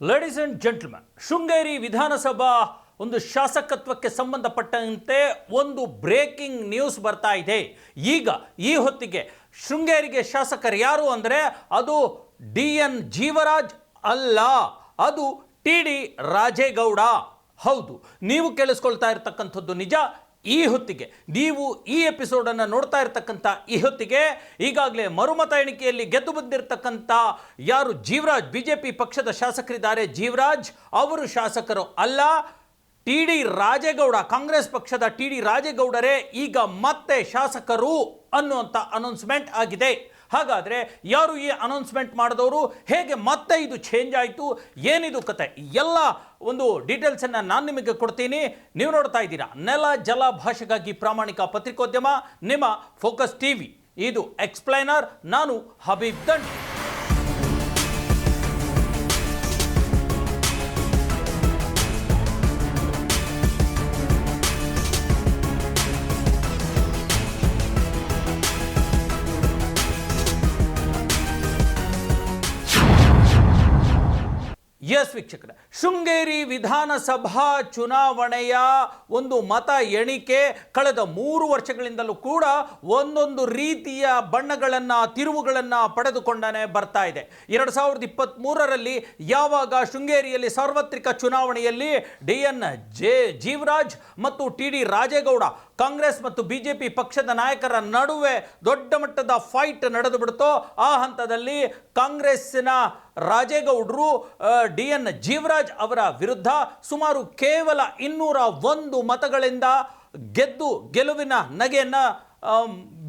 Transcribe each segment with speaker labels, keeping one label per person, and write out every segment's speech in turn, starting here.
Speaker 1: Ladies and gentleman, Sringeri ವಿಧಾನಸಭಾ ಒಂದು ಶಾಸಕತ್ವಕ್ಕೆ ಸಂಬಂಧಪಟ್ಟಂತೆ ಒಂದು ಬ್ರೇಕಿಂಗ್ ನ್ಯೂಸ್ ಬರ್ತಾ ಇದೆ. ಈಗ ಈ ಹೊತ್ತಿಗೆ ಶೃಂಗೇರಿಗೆ ಶಾಸಕರು ಯಾರು ಅಂದರೆ ಅದು DN ಜೀವರಾಜ್ ಅಲ್ಲ, ಅದು TD ರಾಜೇಗೌಡ. ಹೌದು, ನೀವು ಕೇಳಿಸ್ಕೊಳ್ತಾ ಇರತಕ್ಕಂಥದ್ದು ನಿಜ. ಈ ಹೊತ್ತಿಗೆ ನೀವು ಈ ಎಪಿಸೋಡನ್ನು ನೋಡ್ತಾ ಇರ್ತಕ್ಕಂಥ ಈ ಹೊತ್ತಿಗೆ ಈಗಾಗಲೇ ಮರುಮತ ಎಣಿಕೆಯಲ್ಲಿ ಗೆದ್ದು ಬಂದಿರತಕ್ಕಂಥ ಯಾರು ಜೀವರಾಜ್, BJP ಪಕ್ಷದ ಶಾಸಕರಿದ್ದಾರೆ ಜೀವರಾಜ್, ಅವರು ಶಾಸಕರು ಅಲ್ಲ. TD ರಾಜೇಗೌಡ, ಕಾಂಗ್ರೆಸ್ ಪಕ್ಷದ TD ರಾಜೇಗೌಡರೇ ಈಗ ಮತ್ತೆ ಶಾಸಕರು ಅನ್ನುವಂಥ ಅನೌನ್ಸ್ಮೆಂಟ್ ಆಗಿದೆ. ಹಾಗಾದರೆ ಯಾರು ಈ ಅನೌನ್ಸ್ಮೆಂಟ್ ಮಾಡಿದವರು, ಹೇಗೆ ಮತ್ತೆ ಇದು ಚೇಂಜ್ ಆಯಿತು, ಏನಿದು ಕತೆ, ಎಲ್ಲ ಒಂದು ಡೀಟೇಲ್ಸನ್ನು ನಾನು ನಿಮಗೆ ಕೊಡ್ತೀನಿ. ನೀವು ನೋಡ್ತಾ ಇದ್ದೀರಾ ನೆಲ ಜಲ ಭಾಷೆಗಾಗಿ ಪ್ರಾಮಾಣಿಕ ಪತ್ರಿಕೋದ್ಯಮ ನಿಮ್ಮ ಫೋಕಸ್ TV. ಇದು ಎಕ್ಸ್ಪ್ಲೈನರ್, ನಾನು ಹಬೀಬ್ ದಂಡಿ. ಎಸ್ ವೀಕ್ಷಕರೇ, ಶೃಂಗೇರಿ ವಿಧಾನಸಭಾ ಚುನಾವಣೆಯ ಒಂದು ಮತ ಎಣಿಕೆ ಕಳೆದ 3 ವರ್ಷಗಳಿಂದಲೂ ಕೂಡ ಒಂದೊಂದು ರೀತಿಯ ಬಣ್ಣಗಳನ್ನು, ತಿರುವುಗಳನ್ನು ಪಡೆದುಕೊಂಡೇ ಬರ್ತಾ ಇದೆ. 2023ರಲ್ಲಿ ಯಾವಾಗ ಶೃಂಗೇರಿಯಲ್ಲಿ ಸಾರ್ವತ್ರಿಕ ಚುನಾವಣೆಯಲ್ಲಿ DN ಜೀವರಾಜ್ ಮತ್ತು TD ರಾಜೇಗೌಡ ಕಾಂಗ್ರೆಸ್ ಮತ್ತು BJP ಪಕ್ಷದ ನಾಯಕರ ನಡುವೆ ದೊಡ್ಡ ಮಟ್ಟದ ಫೈಟ್ ನಡೆದು ಬಿಡ್ತೋ, ಆ ಹಂತದಲ್ಲಿ ಕಾಂಗ್ರೆಸ್ಸಿನ ರಾಜೇಗೌಡರು DN ಜೀವರಾಜ್ ಅವರ ವಿರುದ್ಧ ಸುಮಾರು ಕೇವಲ 201 ಮತಗಳಿಂದ ಗೆಲುವಿನ ನಗೆಯನ್ನು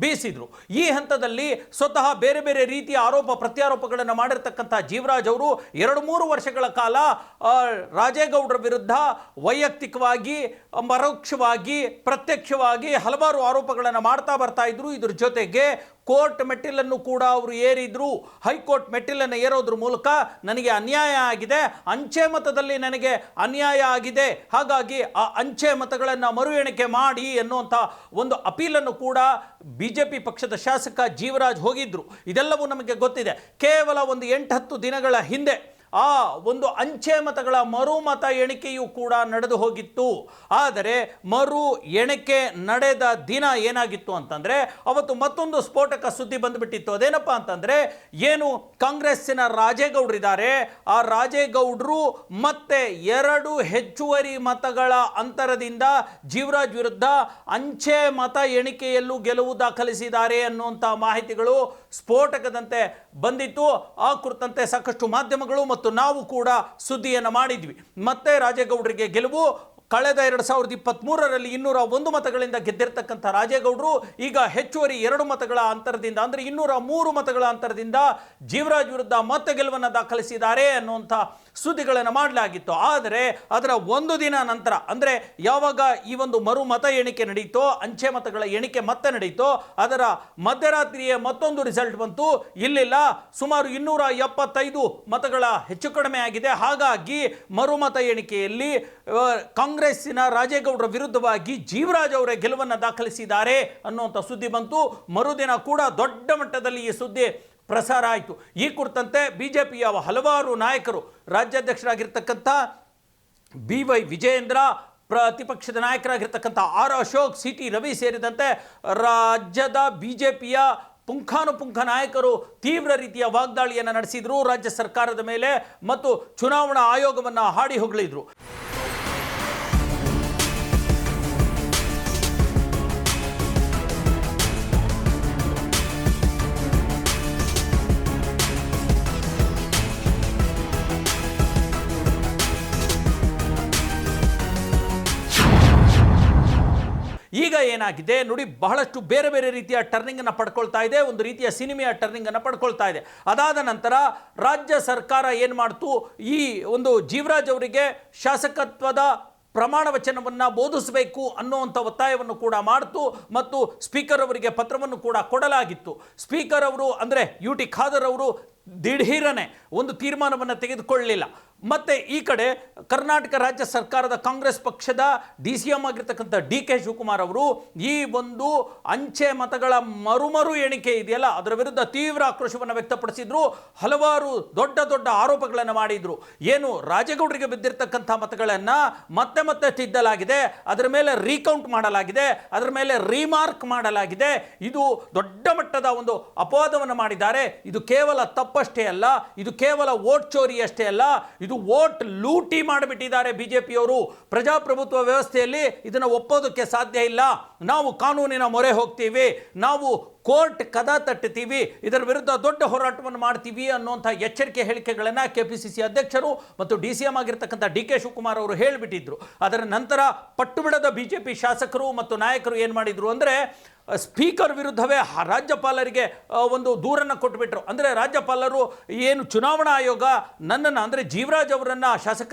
Speaker 1: ಬೀಸಿದ್ರು. ಈ ಹಂತದಲ್ಲಿ ಸ್ವತಃ ಬೇರೆ ಬೇರೆ ರೀತಿಯ ಆರೋಪ ಪ್ರತ್ಯಾರೋಪಗಳನ್ನು ಮಾಡಿರ್ತಕ್ಕಂಥ ಜೀವರಾಜ್ ಅವರು 2-3 ವರ್ಷಗಳ ಕಾಲ ರಾಜೇಗೌಡರ ವಿರುದ್ಧ ವೈಯಕ್ತಿಕವಾಗಿ, ಪರೋಕ್ಷವಾಗಿ, ಪ್ರತ್ಯಕ್ಷವಾಗಿ ಹಲವಾರು ಆರೋಪಗಳನ್ನು ಮಾಡ್ತಾ ಬರ್ತಾ ಇದ್ರು. ಇದ್ರ ಜೊತೆಗೆ ಕೋರ್ಟ್ ಮೆಟ್ಟಿಲನ್ನು ಕೂಡ ಅವರು ಏರಿದ್ರು. ಹೈಕೋರ್ಟ್ ಮೆಟ್ಟಿಲನ್ನು ಏರೋದ್ರ ಮೂಲಕ ನನಗೆ ಅನ್ಯಾಯ ಆಗಿದೆ, ಅಂಚೆ ಮತದಲ್ಲಿ ನನಗೆ ಅನ್ಯಾಯ ಆಗಿದೆ, ಹಾಗಾಗಿ ಆ ಅಂಚೆ ಮತಗಳನ್ನು ಮರು ಎಣಿಕೆ ಮಾಡಿ ಎನ್ನುವಂಥ ಒಂದು ಅಪೀಲನ್ನು ಕೂಡ BJP ಪಕ್ಷದ ಶಾಸಕ ಜೀವರಾಜ್ ಹೋಗಿದ್ರು. ಇದೆಲ್ಲವೂ ನಮಗೆ ಗೊತ್ತಿದೆ. ಕೇವಲ ಒಂದು 8-10 ದಿನಗಳ ಹಿಂದೆ ಆ ಒಂದು ಅಂಚೆ ಮತಗಳ ಮರುಮತ ಎಣಿಕೆಯೂ ಕೂಡ ನಡೆದು ಹೋಗಿತ್ತು. ಆದರೆ ಮರು ಎಣಿಕೆ ನಡೆದ ದಿನ ಏನಾಗಿತ್ತು ಅಂತಂದರೆ ಅವತ್ತು ಮತ್ತೊಂದು ಸ್ಫೋಟಕ ಸುದ್ದಿ ಬಂದುಬಿಟ್ಟಿತ್ತು. ಅದೇನಪ್ಪ ಅಂತಂದರೆ, ಏನು ಕಾಂಗ್ರೆಸ್ಸಿನ ರಾಜೇಗೌಡರಿದ್ದಾರೆ, ಆ ರಾಜೇಗೌಡರು ಮತ್ತೆ 2 ಹೆಚ್ಚುವರಿ ಮತಗಳ ಅಂತರದಿಂದ ಜೀವರಾಜ್ ವಿರುದ್ಧ ಅಂಚೆ ಮತ ಎಣಿಕೆಯಲ್ಲೂ ಗೆಲುವು ದಾಖಲಿಸಿದ್ದಾರೆ ಅನ್ನುವಂಥ ಮಾಹಿತಿಗಳು ಸ್ಫೋಟಕದಂತೆ ಬಂದಿತ್ತು. ಆ ಕುರಿತಂತೆ ಸಾಕಷ್ಟು ಮಾಧ್ಯಮಗಳು ಮತ್ತು ನಾವು ಕೂಡ ಸುದ್ದಿಯನ್ನು ಮಾಡಿದ್ವಿ. ಮತ್ತೆ ರಾಜೇಗೌಡರಿಗೆ ಗೆಲುವು. ಕಳೆದ 2023ರಲ್ಲಿ 201 ಮತಗಳಿಂದ ಗೆದ್ದಿರ್ತಕ್ಕಂಥ ರಾಜೇಗೌಡರು ಈಗ ಹೆಚ್ಚುವರಿ 2 ಮತಗಳ ಅಂತರದಿಂದ, ಅಂದರೆ 203 ಮತಗಳ ಅಂತರದಿಂದ ಜೀವರಾಜ್ ವಿರುದ್ಧ ಮತ್ತೆ ಗೆಲುವನ್ನು ದಾಖಲಿಸಿದ್ದಾರೆ ಅನ್ನುವಂಥ ಸುದ್ದಿಗಳನ್ನು ಮಾಡಲಾಗಿತ್ತು. ಆದರೆ ಅದರ ಒಂದು ದಿನ ನಂತರ, ಅಂದರೆ ಯಾವಾಗ ಈ ಒಂದು ಮರು ಮತ ಎಣಿಕೆ ನಡೀತೋ, ಅಂಚೆ ಮತಗಳ ಎಣಿಕೆ ಮತ್ತೆ ನಡೀತೋ, ಅದರ ಮಧ್ಯರಾತ್ರಿಯೇ ಮತ್ತೊಂದು ರಿಸಲ್ಟ್ ಬಂತು. ಇಲ್ಲಿಲ್ಲ, ಸುಮಾರು 275 ಮತಗಳ ಹೆಚ್ಚು ಕಡಿಮೆ ಆಗಿದೆ. ಹಾಗಾಗಿ ಮರುಮತ ಎಣಿಕೆಯಲ್ಲಿ ಕಾಂಗ್ರೆಸ್ಸಿನ ರಾಜೇಗೌಡರ ವಿರುದ್ಧವಾಗಿ ಜೀವರಾಜ್ ಅವರೇ ಗೆಲುವನ್ನು ದಾಖಲಿಸಿದ್ದಾರೆ ಅನ್ನುವಂಥ ಸುದ್ದಿ ಬಂತು. ಮರುದಿನ ಕೂಡ ದೊಡ್ಡ ಮಟ್ಟದಲ್ಲಿ ಈ ಸುದ್ದಿ ಪ್ರಸಾರ ಆಯಿತು. ಈ ಕುರಿತಂತೆ BJPಯ ಹಲವಾರು ನಾಯಕರು, ರಾಜ್ಯಾಧ್ಯಕ್ಷರಾಗಿರ್ತಕ್ಕಂಥ BY ವಿಜಯೇಂದ್ರ, ಪ್ರತಿಪಕ್ಷದ ನಾಯಕರಾಗಿರ್ತಕ್ಕಂಥ R ಅಶೋಕ್, CT ರವಿ ಸೇರಿದಂತೆ ರಾಜ್ಯದ BJPಯ ಪುಂಖಾನುಪುಂಖ ನಾಯಕರು ತೀವ್ರ ರೀತಿಯ ವಾಗ್ದಾಳಿಯನ್ನು ನಡೆಸಿದರು ರಾಜ್ಯ ಸರ್ಕಾರದ ಮೇಲೆ ಮತ್ತು ಚುನಾವಣಾ ಆಯೋಗವನ್ನು ಹಾಡಿ ಹೊಗಳಿದ್ರು. ಈಗ ಏನಾಗಿದೆ ನೋಡಿ, ಬಹಳಷ್ಟು ಬೇರೆ ಬೇರೆ ರೀತಿಯ ಟರ್ನಿಂಗನ್ನು ಪಡ್ಕೊಳ್ತಾ ಇದೆ, ಒಂದು ರೀತಿಯ ಸಿನಿಮೆಯ ಟರ್ನಿಂಗನ್ನು ಪಡ್ಕೊಳ್ತಾ ಇದೆ. ಅದಾದ ನಂತರ ರಾಜ್ಯ ಸರ್ಕಾರ ಏನು ಮಾಡ್ತು, ಈ ಒಂದು ಜೀವರಾಜ್ ಅವರಿಗೆ ಶಾಸಕತ್ವದ ಪ್ರಮಾಣ ವಚನವನ್ನು ಬೋಧಿಸಬೇಕು ಅನ್ನುವಂಥ ಒತ್ತಾಯವನ್ನು ಕೂಡ ಮಾಡ್ತು ಮತ್ತು ಸ್ಪೀಕರ್ ಅವರಿಗೆ ಪತ್ರವನ್ನು ಕೂಡ ಕೊಡಲಾಗಿತ್ತು. ಸ್ಪೀಕರ್ ಅವರು ಅಂದರೆ UT ಖಾದರ್ ಅವರು ದಿಢೀರನೆ ಒಂದು ತೀರ್ಮಾನವನ್ನು ತೆಗೆದುಕೊಳ್ಳಲಿಲ್ಲ. ಮತ್ತೆ ಈ ಕಡೆ ಕರ್ನಾಟಕ ರಾಜ್ಯ ಸರ್ಕಾರದ ಕಾಂಗ್ರೆಸ್ ಪಕ್ಷದ DCM ಆಗಿರ್ತಕ್ಕಂಥ DK ಶಿವಕುಮಾರ್ ಅವರು ಈ ಒಂದು ಅಂಚೆ ಮತಗಳ ಮರು ಎಣಿಕೆ ಇದೆಯಲ್ಲ ಅದರ ವಿರುದ್ಧ ತೀವ್ರ ಆಕ್ರೋಶವನ್ನು ವ್ಯಕ್ತಪಡಿಸಿದ್ರು. ಹಲವಾರು ದೊಡ್ಡ ದೊಡ್ಡ ಆರೋಪಗಳನ್ನು ಮಾಡಿದ್ರು. ಏನು ರಾಜೇಗೌಡರಿಗೆ ಬಿದ್ದಿರ್ತಕ್ಕಂಥ ಮತಗಳನ್ನು ಮತ್ತೆ ತಿದ್ದಲಾಗಿದೆ, ಅದರ ಮೇಲೆ ರೀಕೌಂಟ್ ಮಾಡಲಾಗಿದೆ, ಅದರ ಮೇಲೆ ರೀಮಾರ್ಕ್ ಮಾಡಲಾಗಿದೆ. ಇದು ದೊಡ್ಡ ಮಟ್ಟದ ಒಂದು ಅಪವಾದವನ್ನು ಮಾಡಿದ್ದಾರೆ. ಇದು ಕೇವಲ ತಪ್ಪಷ್ಟೇ ಅಲ್ಲ, ಇದು ಕೇವಲ ವೋಟ್ ಚೋರಿ ಅಷ್ಟೇ ಅಲ್ಲ, ಇದು ವೋಟ್ ಲೂಟಿ ಮಾಡಿಬಿಟ್ಟಿದ್ದಾರೆ ಬಿಜೆಪಿಯವರು. ಪ್ರಜಾಪ್ರಭುತ್ವ ವ್ಯವಸ್ಥೆಯಲ್ಲಿ ಇದನ್ನು ಒಪ್ಪೋದಕ್ಕೆ ಸಾಧ್ಯ ಇಲ್ಲ. ನಾವು ಕಾನೂನಿನ ಮೊರೆ ಹೋಗ್ತೀವಿ, ನಾವು ಕೋರ್ಟ್ ಕದ ತಟ್ಟುತ್ತೀವಿ, ಇದರ ವಿರುದ್ಧ ದೊಡ್ಡ ಹೋರಾಟವನ್ನು ಮಾಡ್ತೀವಿ ಅನ್ನುವಂಥ ಎಚ್ಚರಿಕೆ ಹೇಳಿಕೆಗಳನ್ನು KPCC ಅಧ್ಯಕ್ಷರು ಮತ್ತು DCM ಆಗಿರ್ತಕ್ಕಂಥ DK ಶಿವಕುಮಾರ್ ಅವರು ಹೇಳಿಬಿಟ್ಟಿದ್ರು. ಅದರ ನಂತರ ಪಟ್ಟು ಬಿಡದ ಬಿಜೆಪಿ ಶಾಸಕರು ಮತ್ತು ನಾಯಕರು ಏನು ಮಾಡಿದ್ರು ಅಂದರೆ ಸ್ಪೀಕರ್ ವಿರುದ್ಧವೇ ರಾಜ್ಯಪಾಲರಿಗೆ ಒಂದು ದೂರನ್ನು ಕೊಟ್ಟುಬಿಟ್ರು. ಅಂದರೆ ರಾಜ್ಯಪಾಲರು ಏನು ಚುನಾವಣಾ ಆಯೋಗ ನನ್ನನ್ನು ಅಂದರೆ ಜೀವರಾಜ್ ಅವರನ್ನು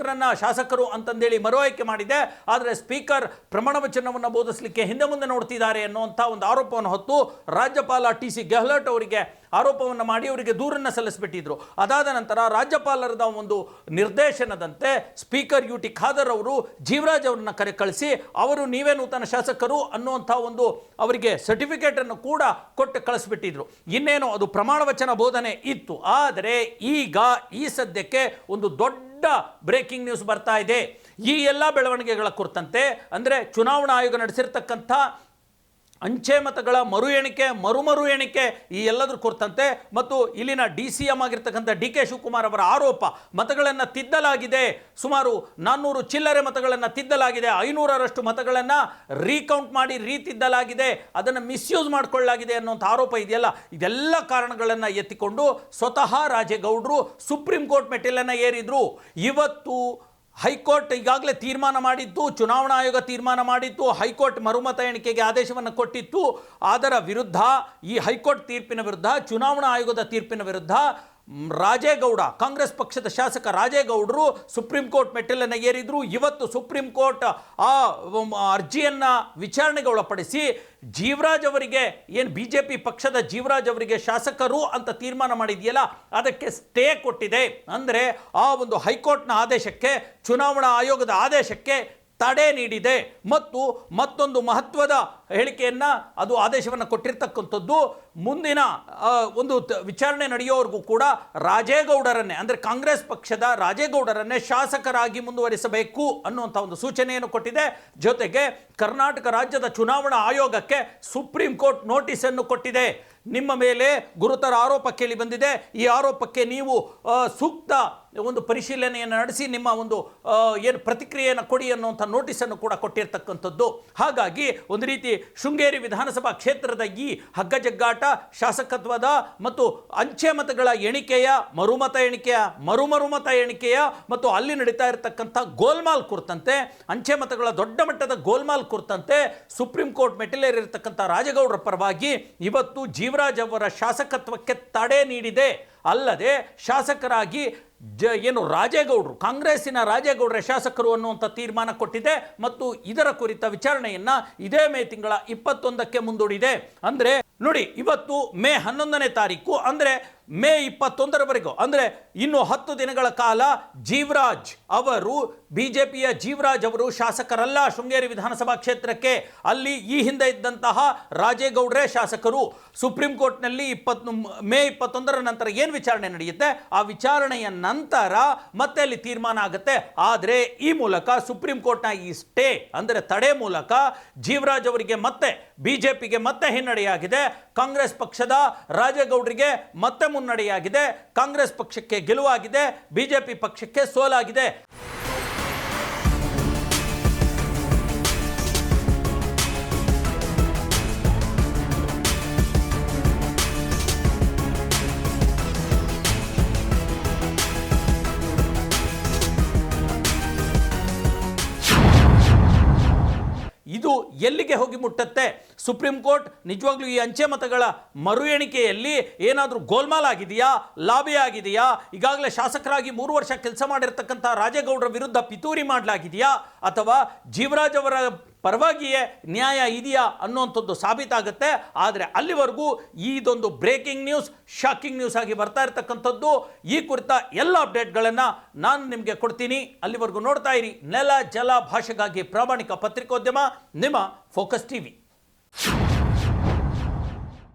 Speaker 1: ಶಾಸಕರು ಅಂತಂದೇಳಿ ಮರು ಆಯ್ಕೆ ಮಾಡಿದೆ, ಆದರೆ ಸ್ಪೀಕರ್ ಪ್ರಮಾಣ ವಚನವನ್ನು ಬೋಧಿಸಲಿಕ್ಕೆ ಹಿಂದೆ ಮುಂದೆ ನೋಡ್ತಿದ್ದಾರೆ ಅನ್ನುವಂಥ ಒಂದು ಆರೋಪವನ್ನು ಹೊತ್ತು ರಾಜ್ಯಪಾಲ TC ಗೆಹ್ಲೋಟ್ ಅವರಿಗೆ ಆರೋಪವನ್ನು ಮಾಡಿ ಅವರಿಗೆ ದೂರನ್ನು ಸಲ್ಲಿಸಿಬಿಟ್ಟಿದ್ರು. ಅದಾದ ನಂತರ ರಾಜ್ಯಪಾಲರದ ಒಂದು ನಿರ್ದೇಶನದಂತೆ ಸ್ಪೀಕರ್ UT ಖಾದರ್ ಅವರು ಜೀವರಾಜ್ ಅವರನ್ನು ಕಳಿಸಿ ಅವರು ನೀವೇ ನೂತನ ಶಾಸಕರು ಅನ್ನುವಂಥ ಒಂದು ಅವರಿಗೆ ಸರ್ಟಿಫಿಕೇಟನ್ನು ಕೂಡ ಕೊಟ್ಟು ಕಳಿಸ್ಬಿಟ್ಟಿದ್ರು. ಇನ್ನೇನು ಅದು ಪ್ರಮಾಣ ವಚನ ಬೋಧನೆ ಇತ್ತು. ಆದರೆ ಈಗ ಈ ಸದ್ಯಕ್ಕೆ ಒಂದು ದೊಡ್ಡ ಬ್ರೇಕಿಂಗ್ ನ್ಯೂಸ್ ಬರ್ತಾ ಇದೆ. ಈ ಎಲ್ಲ ಬೆಳವಣಿಗೆಗಳ ಕುರಿತಂತೆ ಅಂದರೆ ಚುನಾವಣಾ ಆಯೋಗ ನಡೆಸಿರ್ತಕ್ಕಂಥ ಅಂಚೆ ಮತಗಳ ಮರು ಎಣಿಕೆ ಈ ಎಲ್ಲದರ ಕುರಿತಂತೆ ಮತ್ತು ಇಲ್ಲಿನ DCM ಆಗಿರ್ತಕ್ಕಂಥ DK ಶಿವಕುಮಾರ್ ಅವರ ಆರೋಪ, ಮತಗಳನ್ನು ತಿದ್ದಲಾಗಿದೆ, ಸುಮಾರು 400 ಚಿಲ್ಲರೆ ಮತಗಳನ್ನು ತಿದ್ದಲಾಗಿದೆ, 500ರಷ್ಟು ಮತಗಳನ್ನು ರೀಕೌಂಟ್ ಮಾಡಿ ರೀತಿದ್ದಲಾಗಿದೆ, ಅದನ್ನು ಮಿಸ್ಯೂಸ್ ಮಾಡಿಕೊಳ್ಳಲಾಗಿದೆ ಅನ್ನೋಂಥ ಆರೋಪ ಇದೆಯಲ್ಲ, ಇದೆಲ್ಲ ಕಾರಣಗಳನ್ನು ಎತ್ತಿಕೊಂಡು ಸ್ವತಃ ರಾಜೇಗೌಡರು ಸುಪ್ರೀಂ ಕೋರ್ಟ್ ಮೆಟ್ಟಿಲನ್ನು ಏರಿದ್ರು. ಇವತ್ತು ಹೈಕೋರ್ಟ್ ಈಗಾಗಲೇ ತೀರ್ಮಾನ ಮಾಡಿತ್ತು, ಚುನಾವಣಾ ಆಯೋಗ ತೀರ್ಮಾನ ಮಾಡಿತ್ತು, ಹೈಕೋರ್ಟ್ ಮರುಮತ ಎಣಿಕೆಗೆ ಆದೇಶವನ್ನು ಕೊಟ್ಟಿತ್ತು. ಅದರ ವಿರುದ್ಧ, ಈ ಹೈಕೋರ್ಟ್ ತೀರ್ಪಿನ ವಿರುದ್ಧ, ಚುನಾವಣಾ ಆಯೋಗದ ತೀರ್ಪಿನ ವಿರುದ್ಧ ರಾಜೇಗೌಡ, ಕಾಂಗ್ರೆಸ್ ಪಕ್ಷದ ಶಾಸಕ ರಾಜೇಗೌಡರು ಸುಪ್ರೀಂ ಕೋರ್ಟ್ ಮೆಟ್ಟಿಲನ್ನು ಏರಿದ್ರು. ಇವತ್ತು ಸುಪ್ರೀಂ ಕೋರ್ಟ್ ಆ ಅರ್ಜಿಯನ್ನು ವಿಚಾರಣೆಗೆ ಒಳಪಡಿಸಿ ಜೀವರಾಜ್ ಅವರಿಗೆ ಏನು BJP ಪಕ್ಷದ ಜೀವರಾಜ್ ಅವರಿಗೆ ಶಾಸಕರು ಅಂತ ತೀರ್ಮಾನ ಮಾಡಿದೆಯಲ್ಲ ಅದಕ್ಕೆ ಸ್ಟೇ ಕೊಟ್ಟಿದೆ. ಅಂದರೆ ಆ ಒಂದು ಹೈಕೋರ್ಟ್ನ ಆದೇಶಕ್ಕೆ, ಚುನಾವಣಾ ಆಯೋಗದ ಆದೇಶಕ್ಕೆ ತಡೆ ನೀಡಿದೆ. ಮತ್ತು ಮತ್ತೊಂದು ಮಹತ್ವದ ಹೇಳಿಕೆಯನ್ನು, ಅದು ಆದೇಶವನ್ನು ಕೊಟ್ಟಿರ್ತಕ್ಕಂಥದ್ದು, ಮುಂದಿನ ಒಂದು ವಿಚಾರಣೆ ನಡೆಯೋವರೆಗೂ ಕೂಡ ರಾಜೇಗೌಡರನ್ನೇ ಅಂದರೆ ಕಾಂಗ್ರೆಸ್ ಪಕ್ಷದ ರಾಜೇಗೌಡರನ್ನೇ ಶಾಸಕರಾಗಿ ಮುಂದುವರಿಸಬೇಕು ಅನ್ನುವಂಥ ಒಂದು ಸೂಚನೆಯನ್ನು ಕೊಟ್ಟಿದೆ. ಜೊತೆಗೆ ಕರ್ನಾಟಕ ರಾಜ್ಯದ ಚುನಾವಣಾ ಆಯೋಗಕ್ಕೆ ಸುಪ್ರೀಂ ಕೋರ್ಟ್ ನೋಟಿಸನ್ನು ಕೊಟ್ಟಿದೆ. ನಿಮ್ಮ ಮೇಲೆ ಗುರುತರ ಆರೋಪ ಕೇಳಿ ಬಂದಿದೆ, ಈ ಆರೋಪಕ್ಕೆ ನೀವು ಸೂಕ್ತ ಒಂದು ಪರಿಶೀಲನೆಯನ್ನು ನಡೆಸಿ ನಿಮ್ಮ ಒಂದು ಏನು ಪ್ರತಿಕ್ರಿಯೆಯನ್ನು ಕೊಡಿ ಅನ್ನುವಂಥ ನೋಟಿಸನ್ನು ಕೂಡ ಕೊಟ್ಟಿರ್ತಕ್ಕಂಥದ್ದು. ಹಾಗಾಗಿ ಒಂದು ರೀತಿ ಶೃಂಗೇರಿ ವಿಧಾನಸಭಾ ಕ್ಷೇತ್ರದ ಈ ಹಗ್ಗಜಗ್ಗಾಟ, ಶಾಸಕತ್ವದ ಮತ್ತು ಅಂಚೆ ಮತಗಳ ಎಣಿಕೆಯ ಮರುಮತ ಎಣಿಕೆಯ ಮತ್ತು ಅಲ್ಲಿ ನಡೀತಾ ಇರತಕ್ಕಂಥ ಗೋಲ್ಮಾಲ್ ಕುರಿತಂತೆ, ಅಂಚೆ ಮತಗಳ ದೊಡ್ಡ ಮಟ್ಟದ ಗೋಲ್ಮಾಲ್ ಕುರಿತಂತೆ ಸುಪ್ರೀಂ ಕೋರ್ಟ್ ಮೆಟ್ಟಿಲೇರಿರ್ತಕ್ಕಂಥ ರಾಜೇಗೌಡರ ಪರವಾಗಿ ಇವತ್ತು ಜೀವರಾಜ್ ಅವರ ಶಾಸಕತ್ವಕ್ಕೆ ತಡೆ ನೀಡಿದೆ. ಅಲ್ಲದೆ ಶಾಸಕರಾಗಿ ಏನು ರಾಜೇಗೌಡರು, ಕಾಂಗ್ರೆಸ್ಸಿನ ರಾಜೇಗೌಡರ ಶಾಸಕರು ಅನ್ನುವಂಥ ತೀರ್ಮಾನ ಕೊಟ್ಟಿದೆ. ಮತ್ತು ಇದರ ಕುರಿತ ವಿಚಾರಣೆಯನ್ನು ಇದೇ ಮೇ ತಿಂಗಳ 21ಕ್ಕೆ ಮುಂದೂಡಿದೆ. ಅಂದರೆ ನೋಡಿ, ಇವತ್ತು ಮೇ 11ನೇ ತಾರೀಕು, ಅಂದರೆ ಮೇ 21ರವರೆಗೂ, ಅಂದರೆ ಇನ್ನು 10 ದಿನಗಳ ಕಾಲ ಜೀವರಾಜ್ ಅವರು, BJPಯ ಜೀವರಾಜ್ ಅವರು ಶಾಸಕರಲ್ಲ ಶೃಂಗೇರಿ ವಿಧಾನಸಭಾ ಕ್ಷೇತ್ರಕ್ಕೆ. ಅಲ್ಲಿ ಈ ಹಿಂದೆ ಇದ್ದಂತಹ ರಾಜೇಗೌಡರೇ ಶಾಸಕರು. ಸುಪ್ರೀಂ ಕೋರ್ಟ್ನಲ್ಲಿ ಮೇ 21ರ ನಂತರ ಏನು ವಿಚಾರಣೆ ನಡೆಯುತ್ತೆ, ಆ ವಿಚಾರಣೆಯ ನಂತರ ಮತ್ತೆ ಅಲ್ಲಿ ತೀರ್ಮಾನ ಆಗುತ್ತೆ. ಆದರೆ ಈ ಮೂಲಕ ಸುಪ್ರೀಂ ಕೋರ್ಟ್ನ ಈ ಸ್ಟೇ ಅಂದರೆ ತಡೆ ಮೂಲಕ ಜೀವರಾಜ್ ಅವರಿಗೆ ಮತ್ತೆ BJPಗೆ ಮತ್ತೆ ಹಿನ್ನಡೆಯಾಗಿದೆ, ಕಾಂಗ್ರೆಸ್ ಪಕ್ಷದ ರಾಜೇಗೌಡರಿಗೆ ಮತ್ತೆ ಮುನ್ನಡೆಯಾಗಿದೆ, ಕಾಂಗ್ರೆಸ್ ಪಕ್ಷಕ್ಕೆ ಗೆಲುವಾಗಿದೆ, BJP ಪಕ್ಷಕ್ಕೆ ಸೋಲಾಗಿದೆ. ಇದು ಎಲ್ಲಿಗೆ ಹೋಗಿ ಮುಟ್ಟುತ್ತೆ? ಸುಪ್ರೀಂ ಕೋರ್ಟ್ ನಿಜವಾಗ್ಲೂ ಈ ಅಂಚೆ ಮತಗಳ ಮರು ಎಣಿಕೆಯಲ್ಲಿ ಏನಾದರೂ ಗೋಲ್ಮಾಲ್ ಆಗಿದೆಯಾ, ಲಾಬಿ ಆಗಿದೆಯಾ, ಈಗಾಗಲೇ ಶಾಸಕರಾಗಿ 3 ವರ್ಷ ಕೆಲಸ ಮಾಡಿರ್ತಕ್ಕಂಥ ರಾಜೇಗೌಡರ ವಿರುದ್ಧ ಪಿತೂರಿ ಮಾಡಲಾಗಿದೆಯಾ, ಅಥವಾ ಜೀವರಾಜ್ ಅವರ ಪರವಾಗಿಯೇ ನ್ಯಾಯ ಇದೆಯಾ ಅನ್ನುವಂಥದ್ದು ಸಾಬೀತಾಗುತ್ತೆ. ಆದರೆ ಅಲ್ಲಿವರೆಗೂ ಇದೊಂದು ಬ್ರೇಕಿಂಗ್ ನ್ಯೂಸ್, ಶಾಕಿಂಗ್ ನ್ಯೂಸ್ ಆಗಿ ಬರ್ತಾ ಇರತಕ್ಕಂಥದ್ದು. ಈ ಕುರಿತ ಎಲ್ಲ ಅಪ್ಡೇಟ್ಗಳನ್ನು ನಾನು ನಿಮಗೆ ಕೊಡ್ತೀನಿ. ಅಲ್ಲಿವರೆಗೂ ನೋಡ್ತಾ ಇರಿ ನೆಲ ಜಲ ಭಾಷೆಗಾಗಿ ಪ್ರಾಮಾಣಿಕ ಪತ್ರಿಕೋದ್ಯಮ, ನಿಮ್ಮ ಫೋಕಸ್ ಟಿವಿ.